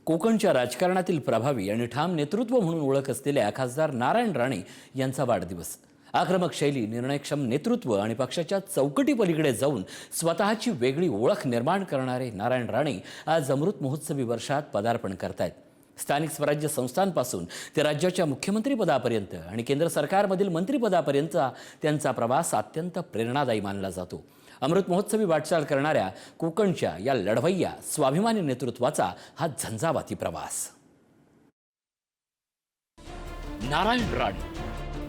कोकणच्या राजकारणातील प्रभावी आणि ठाम नेतृत्व म्हणून ओळख असलेल्या खासदार नारायण राणे यांचा वाढदिवस। आक्रमक शैली, निर्णयक्षम नेतृत्व आणि पक्षाच्या चौकटी पलीकडे जाऊन स्वतःची वेगळी ओळख निर्माण करणारे नारायण राणे आज अमृत महोत्सवी वर्षात पदार्पण करतायत। स्थानिक स्वराज्य संस्थांपासून ते राज्याच्या मुख्यमंत्रीपदापर्यंत आणि केंद्र सरकारमधील मंत्रिपदापर्यंतचा त्यांचा प्रवास अत्यंत प्रेरणादायी मानला जातो। अमृत महोत्सवी वाटचाल करणाऱ्या कोकणच्या या लढवय्या स्वाभिमानी नेतृत्वाचा हा झंझावाती प्रवास। नारायण राणे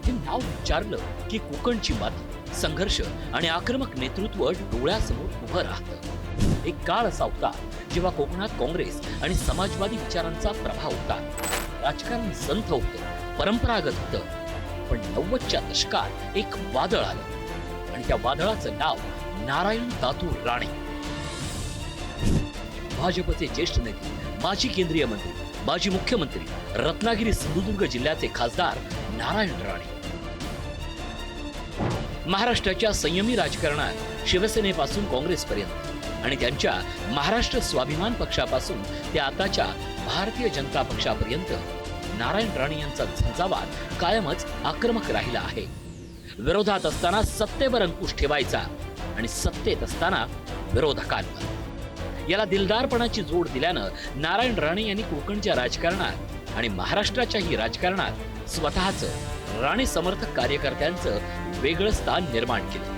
हे नाव उच्चारलं की कोकणची माती, संघर्ष आणि आक्रमक नेतृत्व डोळ्यासमोर उभं राहतं। एक काळ असा होता जेव्हा कोकणात काँग्रेस आणि समाजवादी विचारांचा प्रभाव होता। राजकारण संथ होतं, परंपरागत होतं। पण 90च्या दशकात एक वादळ आलं आणि त्या वादळाचं नाव नारायण दातू राणे। भाजपचे ज्येष्ठ नेते, माजी केंद्रीय मंत्री, माजी मुख्यमंत्री, रत्नागिरी सिंधुदुर्ग जिल्ह्याचे खासदार नारायण राणे महाराष्ट्राच्या संयमी राजकारणात शिवसेनेपासून काँग्रेसपर्यंत आणि त्यांच्या महाराष्ट्र स्वाभिमान पक्षापासून ते आताच्या भारतीय जनता पक्षापर्यंत नारायण राणे यांचा झंझावात कायमच आक्रमक राहिला आहे। विरोधात असताना सत्तेवर अंकुश ठेवायचा आणि सत्तेत असताना विरोधकांवर। याला दिलदारपणाची जोड दिल्यानं नारायण राणे यांनी कोकणच्या राजकारणात आणि महाराष्ट्राच्याही राजकारणात स्वतःचं राणे समर्थक कार्यकर्त्यांचं वेगळं स्थान निर्माण केलं।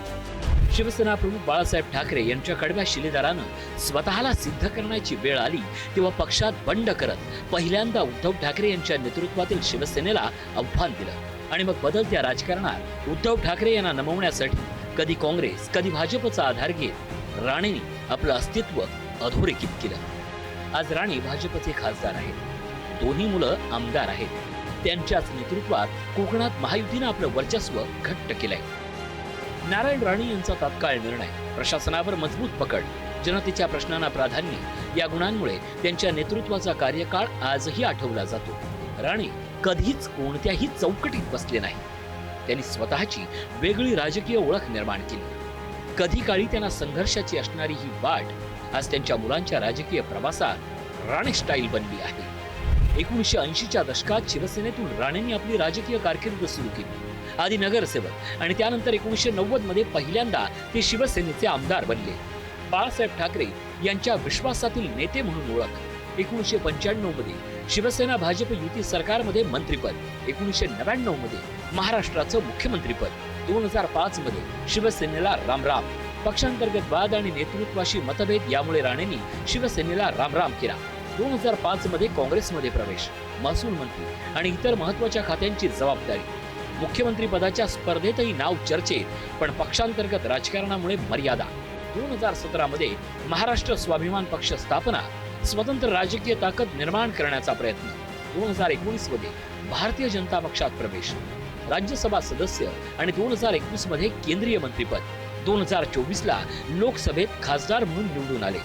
शिवसेना प्रमुख बाळासाहेब ठाकरे यांच्या कडव्या शिलेदारानं स्वतःला सिद्ध करण्याची वेळ आली तेव्हा पक्षात बंड करत पहिल्यांदा उद्धव ठाकरे यांच्या नेतृत्वातील शिवसेनेला आव्हान दिलं आणि मग बदलत्या राजकारणात उद्धव ठाकरे यांना नमवण्यासाठी कधी काँग्रेस कधी भाजपचा आधार घेत राणेंनी आपलं अस्तित्व अधोरेखित केलं। आज राणे भाजपचे खासदार आहेत, दोन्ही मुलं आमदार आहेत। त्यांच्याच नेतृत्वात कोकणात महायुतीनं आपलं वर्चस्व घट्ट केलंय। नारायण राणे यांचा तात्काळ निर्णय, प्रशासनावर मजबूत पकड, जनतेच्या प्रश्नांना प्राधान्य या गुणांमुळे त्यांच्या नेतृत्वाचा कार्यकाळ आजही आठवला जातो। राणे कधीच कोणत्याही चौकटीत बसले नाही। त्यांनी स्वतःची वेगळी राजकीय ओळख निर्माण केली। कधी काळी त्यांना संघर्षाची असणारी ही वाट आज त्यांच्या मुलांच्या राजकीय प्रवासात राणे स्टाईल बनली आहे। 1980च्या दशकात शिवसेनेतून राणेंनी आपली राजकीय कारकीर्द सुरू केली। आधी नगरसेवक आणि त्यानंतर 1990 मध्ये पहिल्यांदा ते शिवसेनेचे आमदार बनले। बाळासाहेब ठाकरे यांच्या विश्वासातील नेते म्हणून ओळख। 1995 मध्ये शिवसेना भाजप युती सरकारमध्ये मंत्रिपद, 1999 मध्ये महाराष्ट्राचं मुख्यमंत्रीपद, 2005 मध्ये शिवसेनेला रामराम। पक्षांतर्गत वाद आणि नेतृत्वाशी मतभेद यामुळे राणेंनी शिवसेनेला रामराम केला। 2005 मध्ये काँग्रेसमध्ये प्रवेश, महसूल मंत्री आणि इतर महत्वाच्या खात्यांची जबाबदारी। मुख्यमंत्री पदाच्या स्पर्धेतही नाव चर्चेत, पण पक्षांतर्गत राजकारणामुळे मर्यादा। 2017 मध्ये महाराष्ट्र स्वाभिमान पक्ष स्थापना, स्वतंत्र राजकीय ताकद निर्माण करण्याचा प्रयत्न। 2019 मध्ये भारतीय जनता पक्षात प्रवेश, राज्यसभा सदस्य आणि 2021 मध्ये केंद्रीय मंत्रीपद। 2024 ला लोकसभेत खासदार म्हणून निवडून आले।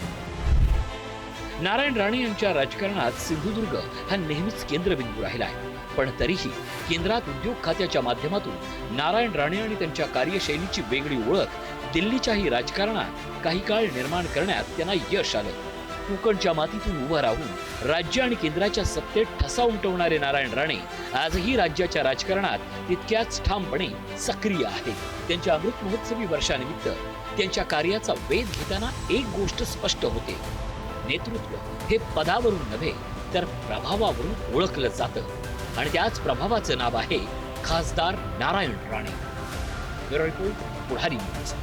नारायण राणे यांच्या राजकारणात सिंधुदुर्ग हा नेहमीच केंद्रबिंदू राहिला आहे, पण तरीही केंद्रात उद्योग खात्याच्या माध्यमातून नारायण राणे आणि त्यांच्या कार्यशैलीची वेगळी ओळख दिल्लीच्याही राजकारणात काही काळ निर्माण करण्यात त्यांना यश आलं। कोकणच्या मातीतून उभं राहून राज्य आणि केंद्राच्या सत्तेत ठसा उमटवणारे नारायण राणे आजही राज्याच्या राजकारणात तितक्याच ठामपणे सक्रिय आहेत। त्यांच्या अमृत महोत्सवी वर्षानिमित्त त्यांच्या कार्याचा वेध घेताना एक गोष्ट स्पष्ट होते, नेतृत्व हे पदावरून नव्हे तर प्रभावावरून ओळखलं जातं आणि त्याच प्रभावाचं नाव आहे खासदार नारायण राणे। ब्युरो रिपोर्ट, पुढारी न्यूज।